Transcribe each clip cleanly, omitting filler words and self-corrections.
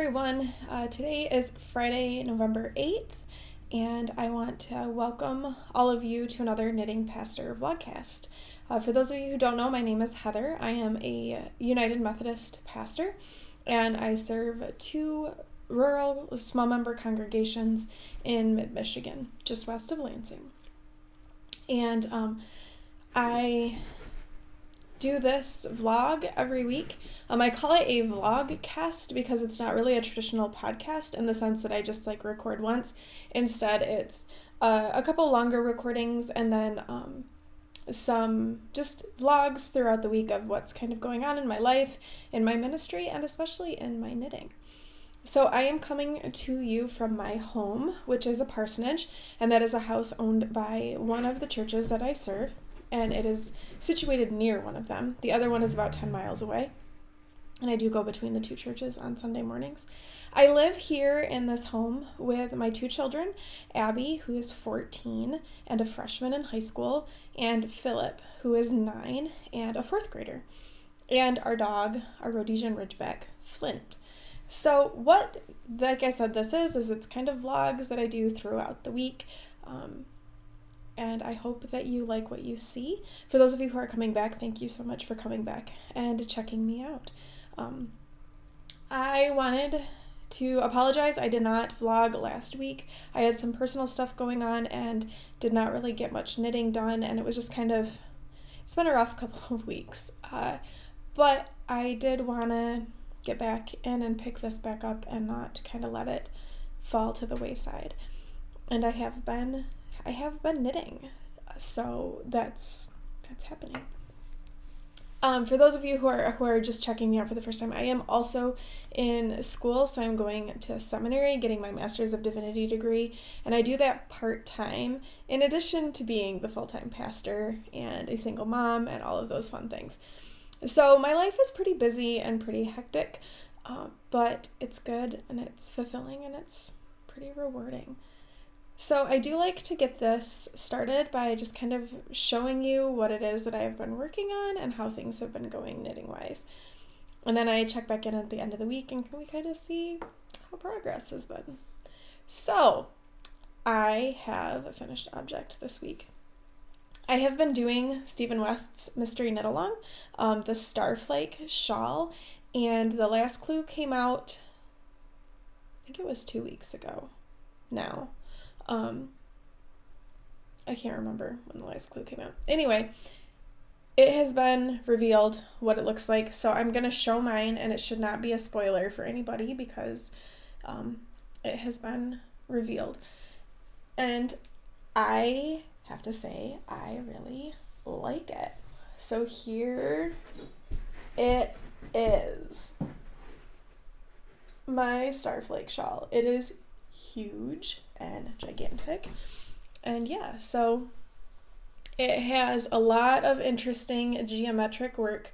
everyone. Today is Friday, November 8th, and I want to welcome all of you to another Knitting Pastor Vlogcast. For those of you who don't know, my name is Heather. I am a United Methodist pastor, and I serve two rural small member congregations in mid-Michigan, just west of Lansing. And I do this vlog every week. I call it a Vlogcast because it's not really a traditional podcast in the sense that I just record once. Instead, it's a couple longer recordings and then some just vlogs throughout the week of what's kind of going on in my life, in my ministry, and especially in my knitting. So I am coming to you from my home, which is a parsonage, and that is a house owned by one of the churches that I serve, and it is situated near one of them. The other one is about 10 miles away, and I do go between the two churches on Sunday mornings. I live here in this home with my two children, Abby, who is 14 and a freshman in high school, and Philip, who is 9 and a 4th grader, and our dog, our Rhodesian Ridgeback, Flint. So what, like I said, this is it's kind of vlogs that I do throughout the week, and I hope that you like what you see. For those of you who are coming back, thank you so much for coming back and checking me out. I wanted to apologize. I did not vlog last week. I had some personal stuff going on and did not really get much knitting done, and it was just it's been a rough couple of weeks. But I did want to get back in and pick this back up and not kind of let it fall to the wayside. And I have been knitting, so that's happening. For those of you who are just checking me out for the first time, I am also in school, so I'm going to seminary, getting my Master's of Divinity degree, and I do that part-time, in addition to being the full-time pastor and a single mom and all of those fun things. So my life is pretty busy and pretty hectic, but it's good and it's fulfilling and it's pretty rewarding. So I do like to get this started by just kind of showing you what it is that I have been working on and how things have been going knitting-wise. And then I check back in at the end of the week and we kind of see how progress has been. So I have a finished object this week. I have been doing Stephen West's Mystery Knit Along, the Starflake shawl, and the last clue came out, I think it was 2 weeks ago now. I can't remember when the last clue came out. Anyway, it has been revealed what it looks like, so I'm going to show mine, and it should not be a spoiler for anybody because it has been revealed. And I have to say, I really like it. So here it is. My Starflake shawl. It is huge and gigantic. And yeah, so it has a lot of interesting geometric work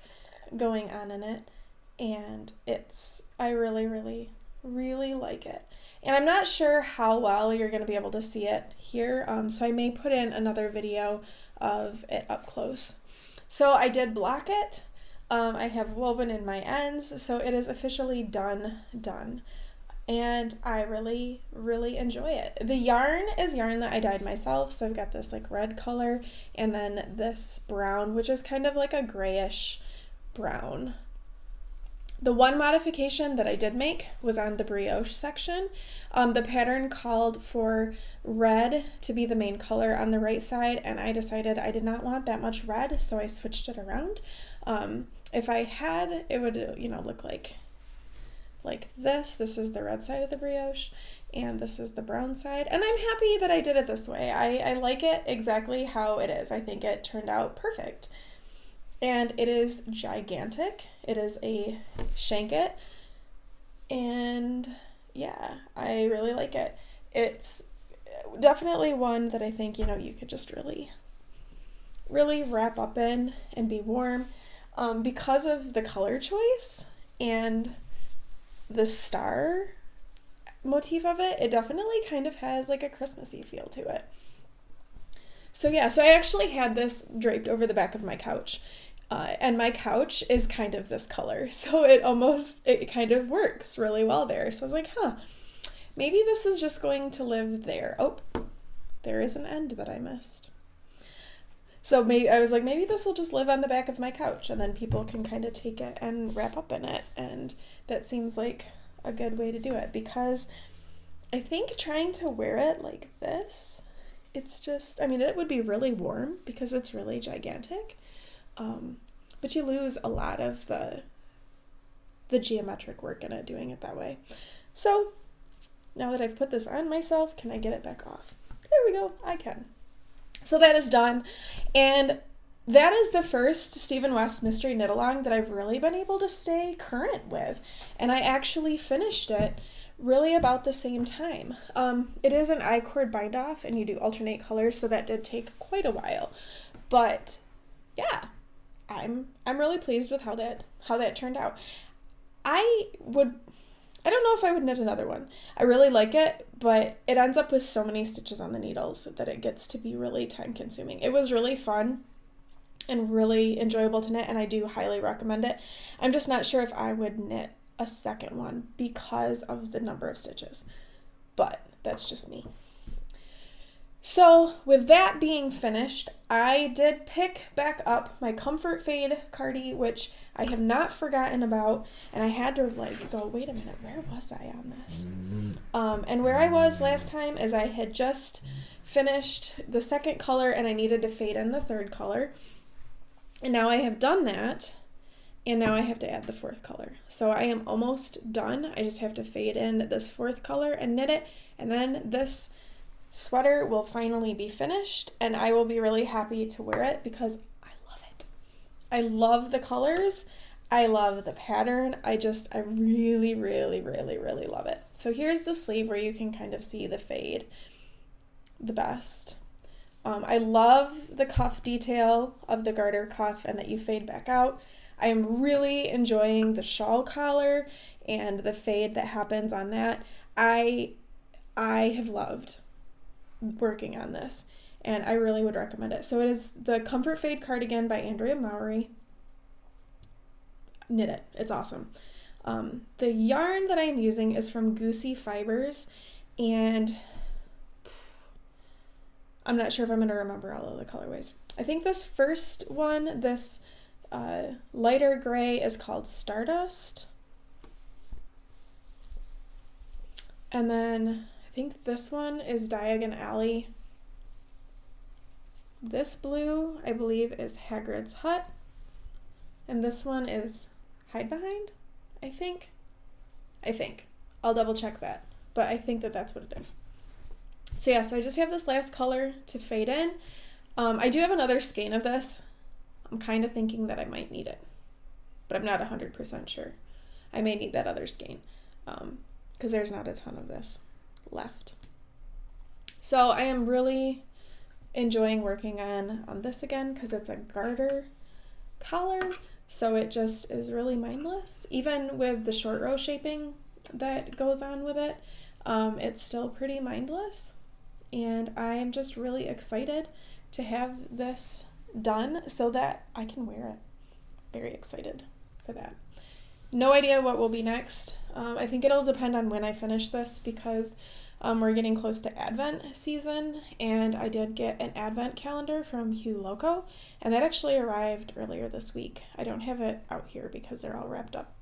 going on in it, and I really, really, really like it. And I'm not sure how well you're going to be able to see it here, so I may put in another video of it up close. So I did block it. I have woven in my ends, so it is officially done. And I really, really enjoy it. The yarn is yarn that I dyed myself, so I've got this red color and then this brown, which is kind of like a grayish brown. The one modification that I did make was on the brioche section. The pattern called for red to be the main color on the right side, and I decided I did not want that much red, so I switched it around. If I had, it would, look like this. This is the red side of the brioche, and this is the brown side. And I'm happy that I did it this way. I like it exactly how it is. I think it turned out perfect. And it is gigantic. It is a shanket. And yeah, I really like it. It's definitely one that I think, you could just really, really wrap up in and be warm. Because of the color choice and the star motif of it, it definitely kind of has a Christmassy feel to it. So yeah, so I actually had this draped over the back of my couch. And my couch is kind of this color, so it kind of works really well there. So I was like, maybe this is just going to live there. Oh, there is an end that I missed. So I was like, maybe this will just live on the back of my couch, and then people can kind of take it and wrap up in it. And that seems like a good way to do it, because I think trying to wear it like this, it's just, I mean, it would be really warm because it's really gigantic. But you lose a lot of the geometric work in it doing it that way. So now that I've put this on myself, can I get it back off? There we go, I can. So that is done. And that is the first Stephen West mystery knit along that I've really been able to stay current with. And I actually finished it really about the same time. It is an I-cord bind off, and you do alternate colors, so that did take quite a while. But yeah, I'm really pleased with how that turned out. I don't know if I would knit another one. I really like it, but it ends up with so many stitches on the needles that it gets to be really time consuming. It was really fun and really enjoyable to knit, and I do highly recommend it. I'm just not sure if I would knit a second one because of the number of stitches, but that's just me. So with that being finished, I did pick back up my Comfort Fade Cardi, which I have not forgotten about, and I had to go, wait a minute, where was I on this? And where I was last time is I had just finished the second color and I needed to fade in the third color, and now I have done that, and now I have to add the fourth color. So I am almost done. I just have to fade in this fourth color and knit it, and then this sweater will finally be finished, and I will be really happy to wear it because I love it. I love the colors. I love the pattern. I really, really, really, really love it. So here's the sleeve where you can kind of see the fade the best. I love the cuff detail of the garter cuff and that you fade back out. I am really enjoying the shawl collar and the fade that happens on that. I have loved working on this, and I really would recommend it. So it is the Comfort Fade Cardigan by Andrea Mowry. Knit it. It's awesome. The yarn that I'm using is from Goosey Fibers, and I'm not sure if I'm going to remember all of the colorways. I think this first one, this lighter gray, is called Stardust. And then I think this one is Diagon Alley. This blue, I believe, is Hagrid's Hut. And this one is Hide Behind, I think. I'll double check that, but I think that that's what it is. So yeah, so I just have this last color to fade in. I do have another skein of this. I'm kind of thinking that I might need it, but I'm not 100% sure. I may need that other skein because there's not a ton of this left. So I am really enjoying working on this again because it's a garter collar, so it just is really mindless. Even with the short row shaping that goes on with it, it's still pretty mindless, and I'm just really excited to have this done so that I can wear it. Very excited for that. No idea what will be next. I think it'll depend on when I finish this because we're getting close to Advent season, and I did get an Advent calendar from Hue Loco, and that actually arrived earlier this week. I don't have it out here because they're all wrapped up.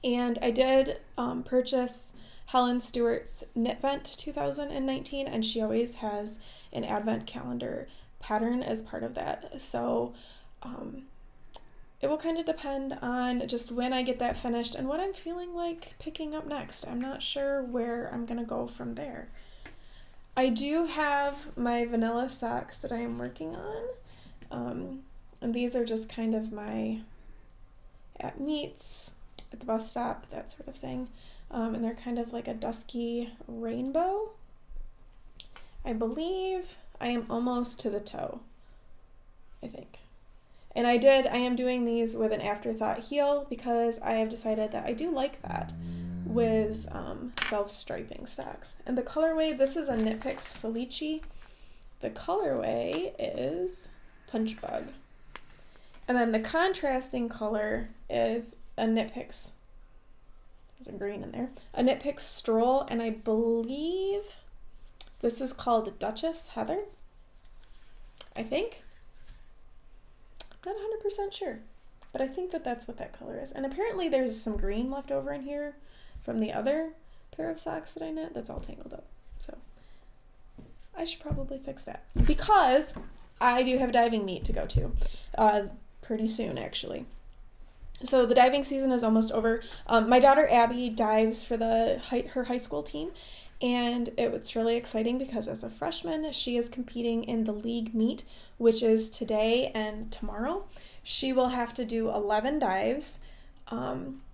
And I did purchase Helen Stewart's Knit Vent 2019, and she always has an Advent calendar pattern as part of that. So it will kind of depend on just when I get that finished and what I'm feeling like picking up next. I'm not sure where I'm going to go from there. I do have my vanilla socks that I am working on. And these are just kind of my at meets, at the bus stop, that sort of thing. And they're kind of like a dusky rainbow. I believe I am almost to the toe, I think. And I am doing these with an afterthought heel because I have decided that I do like that with self-striping socks. And the colorway, this is a Knit Picks Felici. The colorway is Punch Bug. And then the contrasting color is a Knit Picks. There's a green in there. A Knit Picks Stroll, and I believe this is called Duchess Heather. I think. I'm not 100% sure, but I think that that's what that color is. And apparently there's some green left over in here from the other pair of socks that I knit that's all tangled up. So I should probably fix that because I do have diving meet to go to pretty soon, actually. So the diving season is almost over. My daughter Abby dives for her high school team, and it's really exciting because as a freshman, she is competing in the league meet, which is today and tomorrow. She will have to do 11 dives.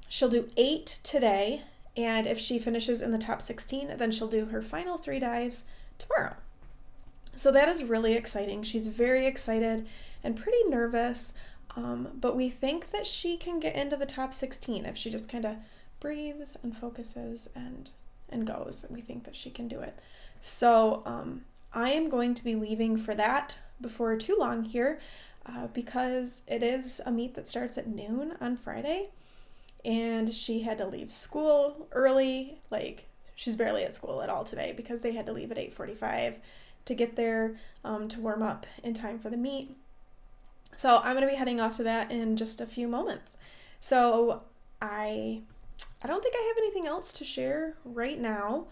She'll do 8 today, and if she finishes in the top 16, then she'll do her final 3 dives tomorrow. So that is really exciting. She's very excited and pretty nervous, but we think that she can get into the top 16 if she just kind of breathes and focuses and goes. We think that she can do it. So I am going to be leaving for that before too long here because it is a meet that starts at noon on Friday, and she had to leave school early. Like, she's barely at school at all today because they had to leave at 8:45 to get there to warm up in time for the meet. So I'm going to be heading off to that in just a few moments. So I don't think I have anything else to share right now,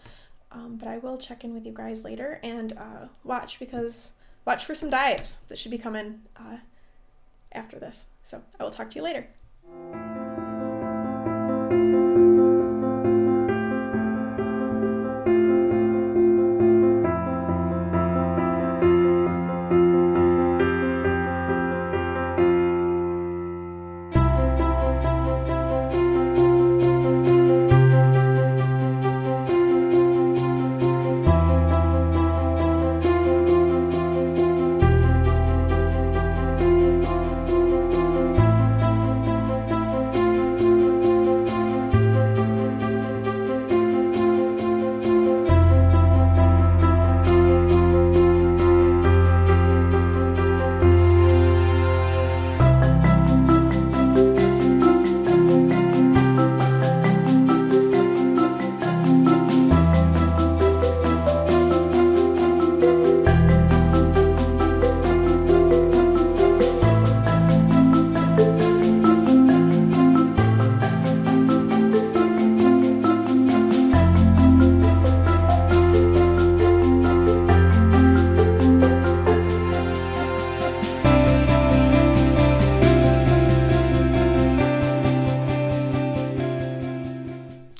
but I will check in with you guys later and watch for some dives that should be coming after this. So I will talk to you later.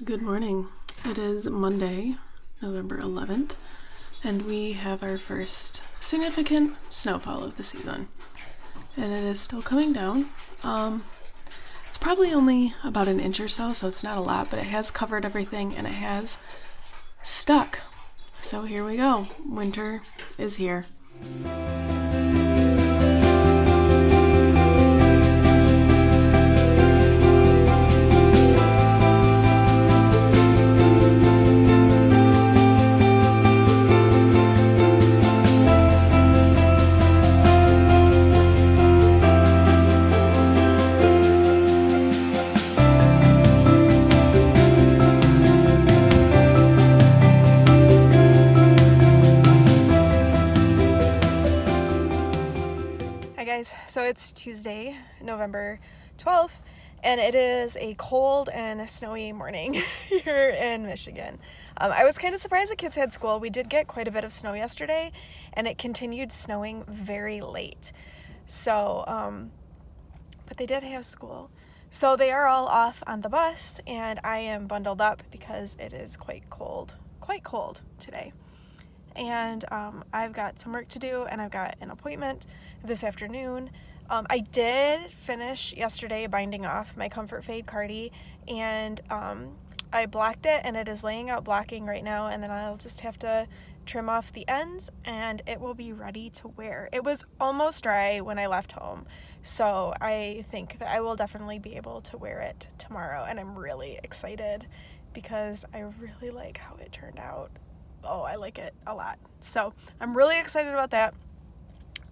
Good morning. It is Monday, November 11th, and we have our first significant snowfall of the season. And it is still coming down. It's probably only about an inch or so it's not a lot, but it has covered everything and it has stuck. So here we go. Winter is here. So it's Tuesday, November 12th, and it is a cold and snowy morning here in Michigan. I was kind of surprised the kids had school. We did get quite a bit of snow yesterday, and it continued snowing very late. So, but they did have school. So they are all off on the bus, and I am bundled up because it is quite cold today. And I've got some work to do, and I've got an appointment this afternoon. I did finish yesterday binding off my Comfort Fade Cardi, and I blocked it, and it is laying out blocking right now, and then I'll just have to trim off the ends, and it will be ready to wear. It was almost dry when I left home, so I think that I will definitely be able to wear it tomorrow, and I'm really excited because I really like how it turned out. Oh, I like it a lot. So I'm really excited about that.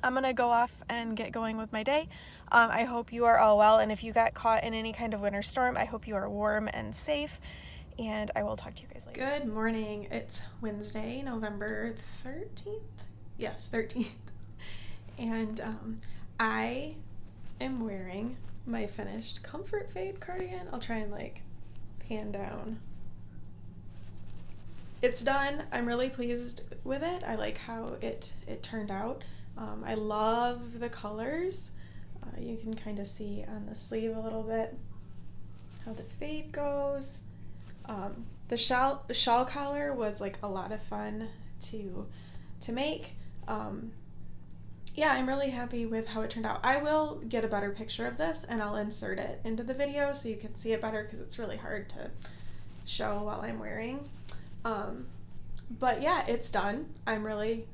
I'm going to go off and get going with my day. I hope you are all well, and if you got caught in any kind of winter storm, I hope you are warm and safe, and I will talk to you guys later. Good morning. It's Wednesday, November 13th? Yes, 13th. And I am wearing my finished Comfort Fade cardigan. I'll try and pan down. It's done. I'm really pleased with it. I like how it turned out. I love the colors. You can kind of see on the sleeve a little bit how the fade goes. The shawl collar was a lot of fun to make. Yeah, I'm really happy with how it turned out. I will get a better picture of this and I'll insert it into the video so you can see it better because it's really hard to show while I'm wearing. But yeah, it's done. I'm really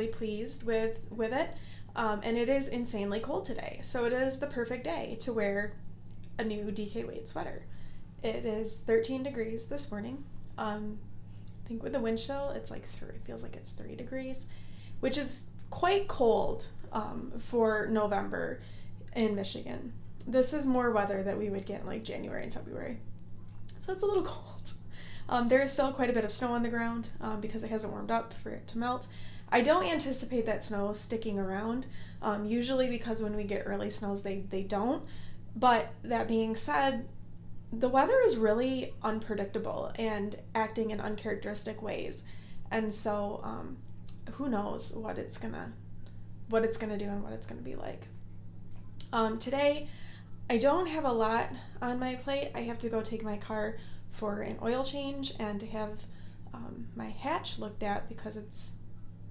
pleased with it. And it is insanely cold today. So it is the perfect day to wear a new DK weight sweater. It is 13 degrees this morning. I think with the wind chill, it's it feels like it's 3 degrees, which is quite cold for November in Michigan. This is more weather that we would get in January and February. So it's a little cold. There is still quite a bit of snow on the ground because it hasn't warmed up for it to melt. I don't anticipate that snow sticking around, usually because when we get early snows, they don't. But that being said, the weather is really unpredictable and acting in uncharacteristic ways. And so who knows what it's gonna do and what it's gonna be like. Today, I don't have a lot on my plate. I have to go take my car for an oil change and to have my hatch looked at because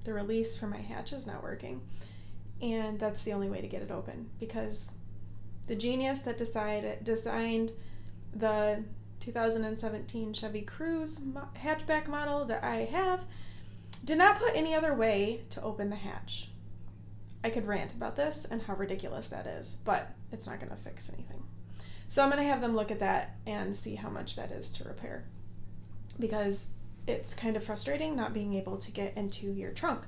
the release for my hatch is not working. And that's the only way to get it open because the genius that designed the 2017 Chevy Cruze hatchback model that I have did not put any other way to open the hatch. I could rant about this and how ridiculous that is, but it's not going to fix anything. So I'm going to have them look at that and see how much that is to repair because it's kind of frustrating not being able to get into your trunk,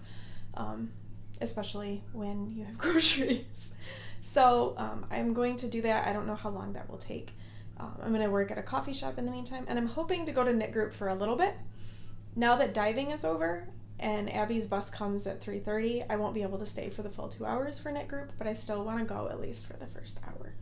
especially when you have groceries. So I'm going to do that. I don't know how long that will take. I'm going to work at a coffee shop in the meantime, and I'm hoping to go to knit group for a little bit. Now that diving is over and Abby's bus comes at 3:30, I won't be able to stay for the full 2 hours for knit group, but I still want to go at least for the first hour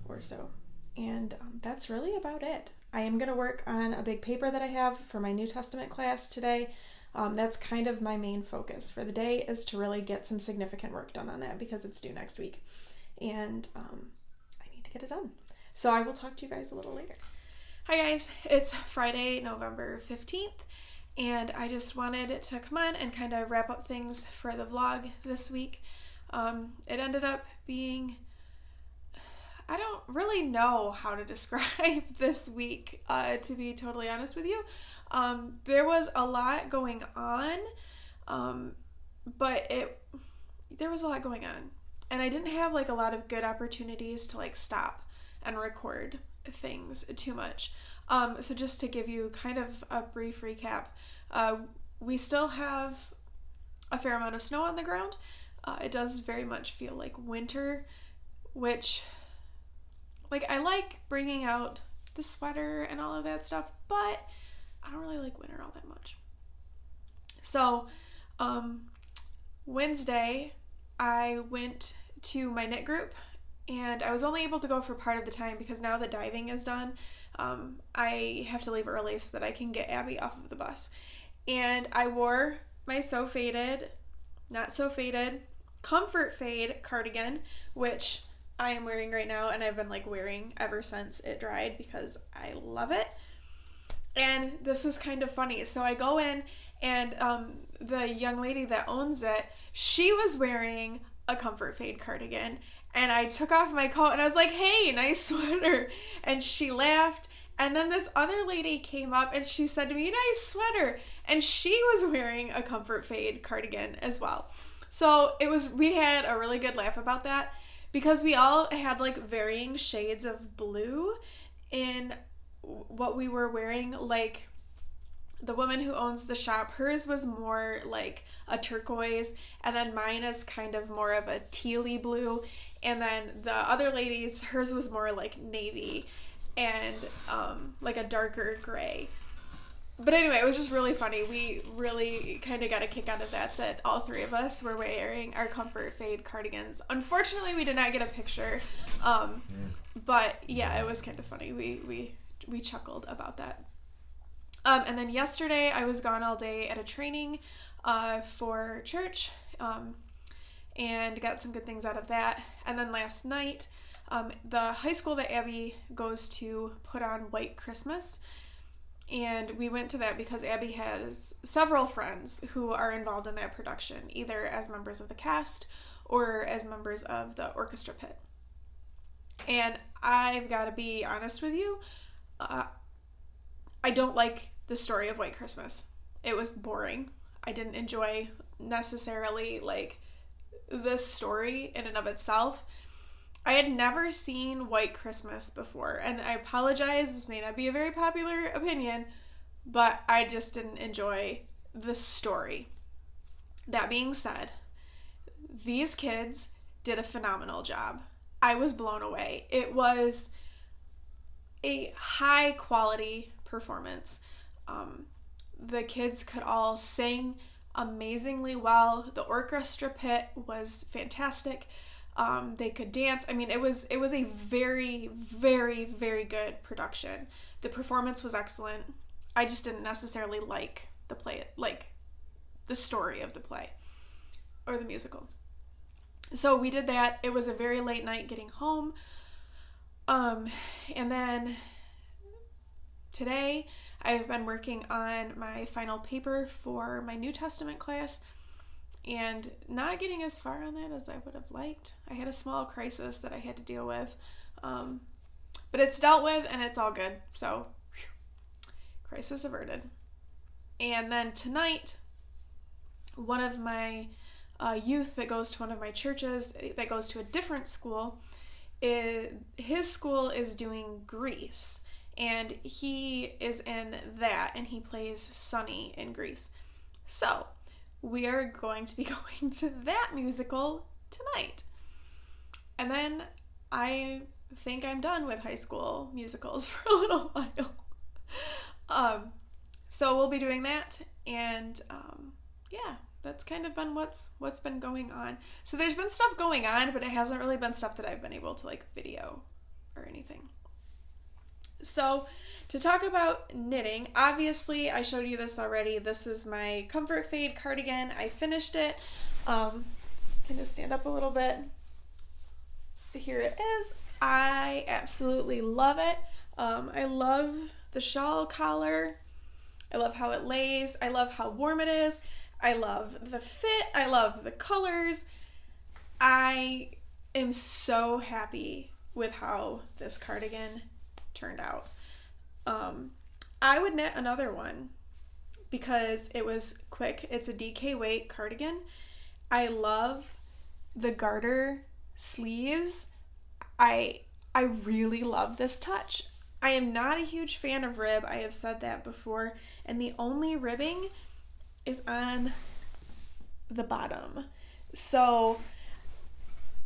or so. And that's really about it. I am going to work on a big paper that I have for my New Testament class today. That's kind of my main focus for the day, is to really get some significant work done on that because it's due next week. And I need to get it done. So I will talk to you guys a little later. Hi guys, it's Friday, November 15th, and I just wanted to come on and kind of wrap up things for the vlog this week. It ended up being, I don't really know how to describe this week, to be totally honest with you. There was a lot going on, but there was a lot going on, and I didn't have a lot of good opportunities to stop and record things too much. So just to give you kind of a brief recap, we still have a fair amount of snow on the ground. It does very much feel like winter, which I like bringing out the sweater and all of that stuff, but I don't really like winter all that much. So Wednesday I went to my knit group, and I was only able to go for part of the time because now that diving is done, I have to leave early so that I can get Abby off of the bus. And I wore my not so faded, Comfort Fade cardigan, which I am wearing right now, and I've been wearing ever since it dried because I love it. And this was kind of funny. So I go in, and the young lady that owns it, she was wearing a Comfort Fade cardigan, and I took off my coat and I was like, "Hey, nice sweater." And she laughed. And then this other lady came up and she said to me, "Nice sweater." And she was wearing a Comfort Fade cardigan as well. So we had a really good laugh about that because we all had varying shades of blue in what we were wearing. the woman who owns the shop, hers was more like a turquoise, and then mine is kind of more of a tealy blue, and then the other lady's, hers was more like navy and like a darker gray. But anyway, it was just really funny. We really kind of got a kick out of that all three of us were wearing our Comfort Fade cardigans. Unfortunately, we did not get a picture, but yeah, it was kind of funny. We chuckled about that. And then yesterday, I was gone all day at a training for church, and got some good things out of that. And then last night, the high school that Abby goes to put on White Christmas, and we went to that because Abby has several friends who are involved in that production, either as members of the cast or as members of the orchestra pit. And I've got to be honest with you, I don't like the story of White Christmas. It was boring. I didn't enjoy necessarily like the story in and of itself. I had never seen White Christmas before, and I apologize, this may not be a very popular opinion, but I just didn't enjoy the story. That being said, these kids did a phenomenal job. I was blown away. It was a high quality performance. The kids could all sing amazingly well. The orchestra pit was fantastic. They could dance. I mean, it was a very, very, very good production. The performance was excellent. I just didn't necessarily like the play, like the story of the play or the musical. So we did that. It was a very late night getting home. And then today I've been working on my final paper for my New Testament class, and not getting as far on that as I would have liked. I had a small crisis that I had to deal with, but it's dealt with and it's all good. So, crisis averted. And then tonight, one of my youth that goes to one of my churches, that goes to a different school, his school is doing Grease, and he is in that, and he plays Sonny in Grease. So, we are going to be going to that musical tonight. And then I think I'm done with high school musicals for a little while. So we'll be doing that, and yeah, that's kind of been what's been going on. So there's been stuff going on, but it hasn't really been stuff that I've been able to like video or anything. So to talk about knitting, obviously I showed you this already. This is my Comfort Fade cardigan. I finished it. Kind of stand up a little bit. Here it is. I absolutely love it. I love the shawl collar. I love how it lays. I love how warm it is. I love the fit. I love the colors. I am so happy with how this cardigan turned out. I would knit another one because it was quick. It's a DK weight cardigan. I love the garter sleeves. I really love this touch. I am not a huge fan of rib. I have said that before. And the only ribbing is on the bottom. So,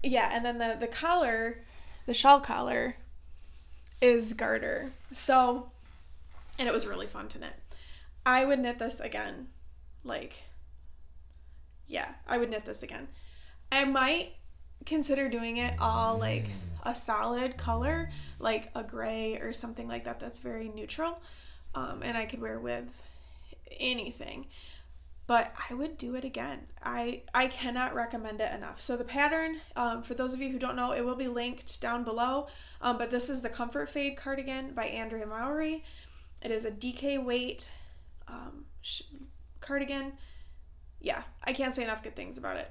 yeah, and then the collar, the shawl collar, is garter. So, and it was really fun to knit. I would knit this again. Like, yeah, I would knit this again. I might consider doing it all like a solid color, like a gray or something like that that's very neutral, and I could wear with anything. But I would do it again. I cannot recommend it enough. So the pattern, for those of you who don't know, it will be linked down below. But this is the Comfort Fade cardigan by Andrea Mowry. It is a DK weight cardigan. Yeah, I can't say enough good things about it.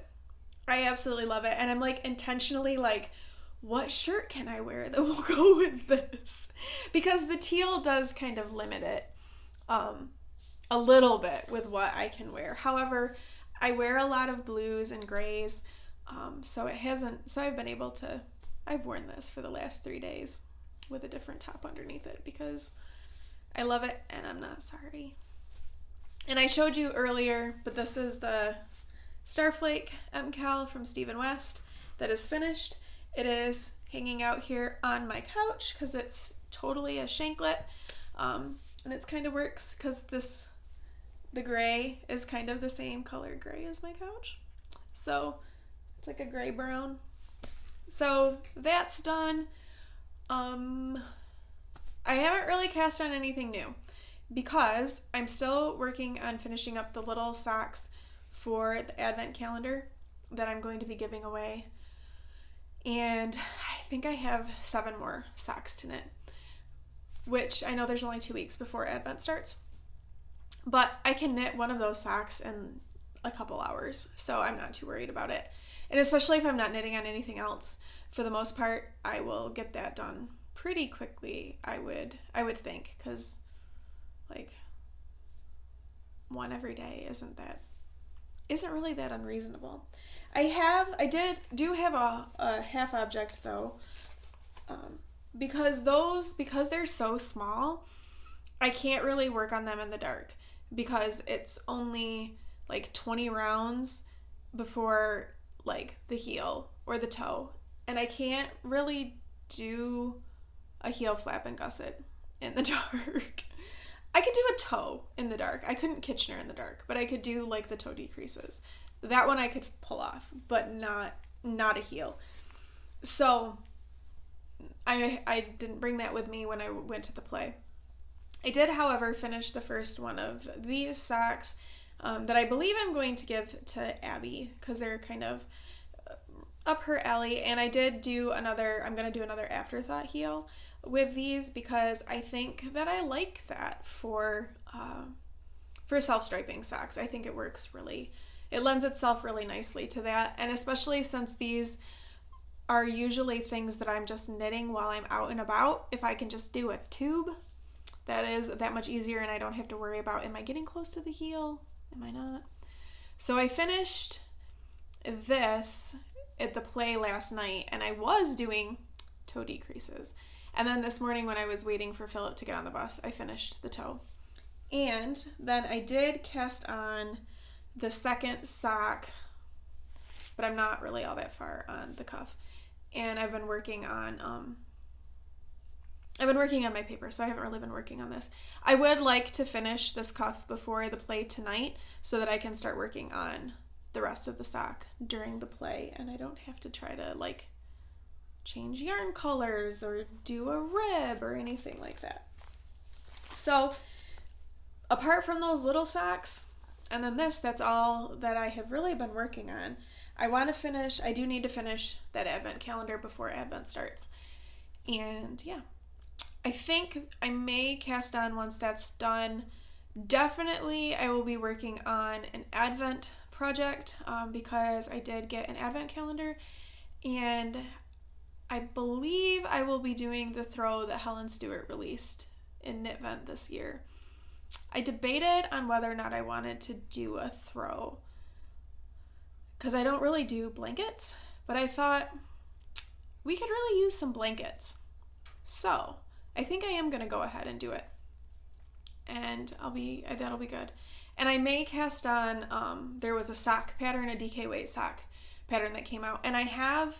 I absolutely love it. And I'm like intentionally like, what shirt can I wear that will go with this? Because the teal does kind of limit it a little bit with what I can wear. However, I wear a lot of blues and grays, so I've been able to, I've worn this for the last 3 days with a different top underneath it because I love it and I'm not sorry. And I showed you earlier, but this is the Starflake MKAL from Steve & West that is finished. It is hanging out here on my couch because it's totally a shanklet. And it kind of works because the gray is kind of the same color gray as my couch. So it's like a gray brown. So that's done. I haven't really cast on anything new because I'm still working on finishing up the little socks for the advent calendar that I'm going to be giving away. And I think I have 7 more socks to knit, which I know there's only 2 weeks before advent starts, but I can knit one of those socks in a couple hours, so I'm not too worried about it. And especially if I'm not knitting on anything else, for the most part, I will get that done pretty quickly, I would think, because like one every day isn't really that unreasonable. I do have a half object though, because they're so small, I can't really work on them in the dark because it's only like 20 rounds before like the heel or the toe, and I can't really do a heel flap and gusset in the dark. I could do a toe in the dark. I couldn't Kitchener in the dark, but I could do like the toe decreases. That one I could pull off, but not a heel. So I didn't bring that with me when I went to the play. I did, however, finish the first one of these socks that I believe I'm going to give to Abby because they're kind of up her alley. And I'm going to do another afterthought heel with these because I think that I like that for self-striping socks. I think it lends itself really nicely to that. And especially since these are usually things that I'm just knitting while I'm out and about, if I can just do a tube, that is that much easier, and I don't have to worry about, am I getting close to the heel? Am I not? So I finished this at the play last night, and I was doing toe decreases. And then this morning when I was waiting for Philip to get on the bus, I finished the toe. And then I did cast on the second sock, but I'm not really all that far on the cuff. And I've been working on my paper, so I haven't really been working on this. I would like to finish this cuff before the play tonight so that I can start working on the rest of the sock during the play, and I don't have to try to like change yarn colors or do a rib or anything like that. So apart from those little socks and then that's all that I have really been working on. I do need to finish that advent calendar before advent starts. And yeah, I think I may cast on once that's done. Definitely I will be working on an advent project because I did get an advent calendar, and I believe I will be doing the throw that Helen Stewart released in Knitvent this year. I debated on whether or not I wanted to do a throw because I don't really do blankets, but I thought we could really use some blankets. So I think I am going to go ahead and do it, and that'll be good. And I may cast on, there was a sock pattern, a DK weight sock pattern that came out, and I have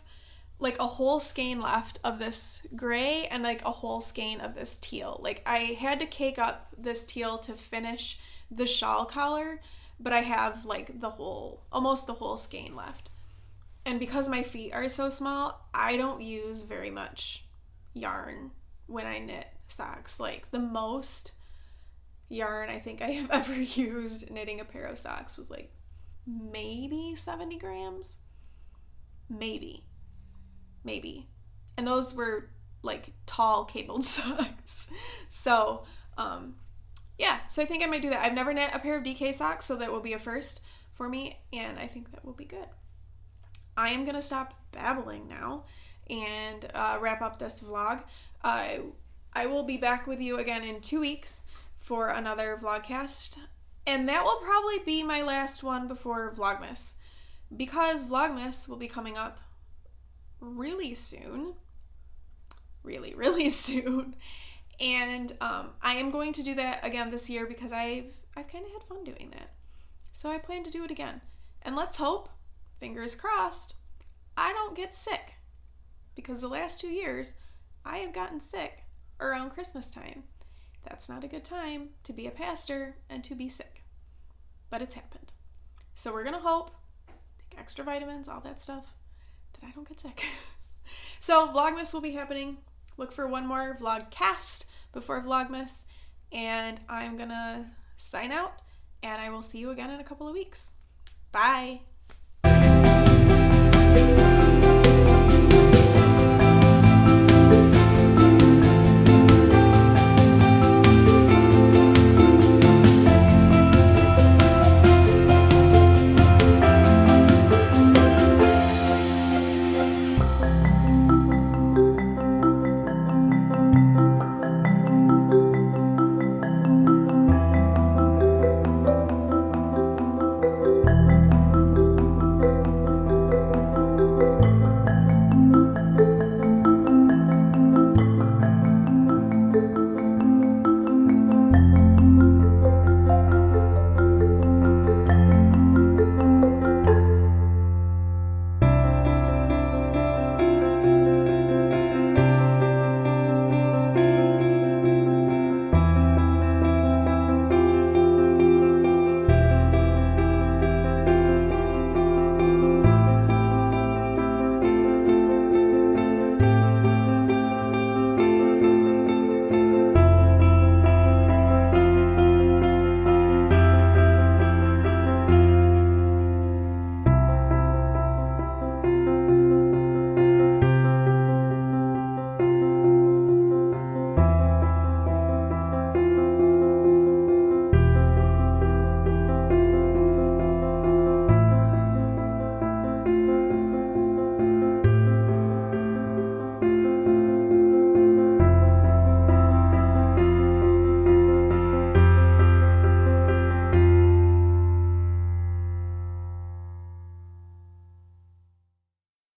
like a whole skein left of this gray and like a whole skein of this teal. Like I had to cake up this teal to finish the shawl collar, but I have like almost the whole skein left. And because my feet are so small, I don't use very much yarn when I knit socks. Like the most yarn I think I have ever used knitting a pair of socks was like maybe 70 grams. Maybe. And those were like tall cabled socks. So, yeah, so I think I might do that. I've never knit a pair of DK socks, so that will be a first for me, and I think that will be good. I am going to stop babbling now and wrap up this vlog. I will be back with you again in 2 weeks for another Vlogcast, and that will probably be my last one before Vlogmas, because Vlogmas will be coming up really soon, really soon, and I am going to do that again this year because I I've kind of had fun doing that. So I plan to do it again. And let's hope, fingers crossed, I don't get sick. Because the last 2 years, I have gotten sick around Christmas time. That's not a good time to be a pastor and to be sick. But it's happened. So we're going to hope, take extra vitamins, all that stuff, that I don't get sick. So Vlogmas will be happening. Look for one more Vlogcast before Vlogmas. And I'm going to sign out. And I will see you again in a couple of weeks. Bye.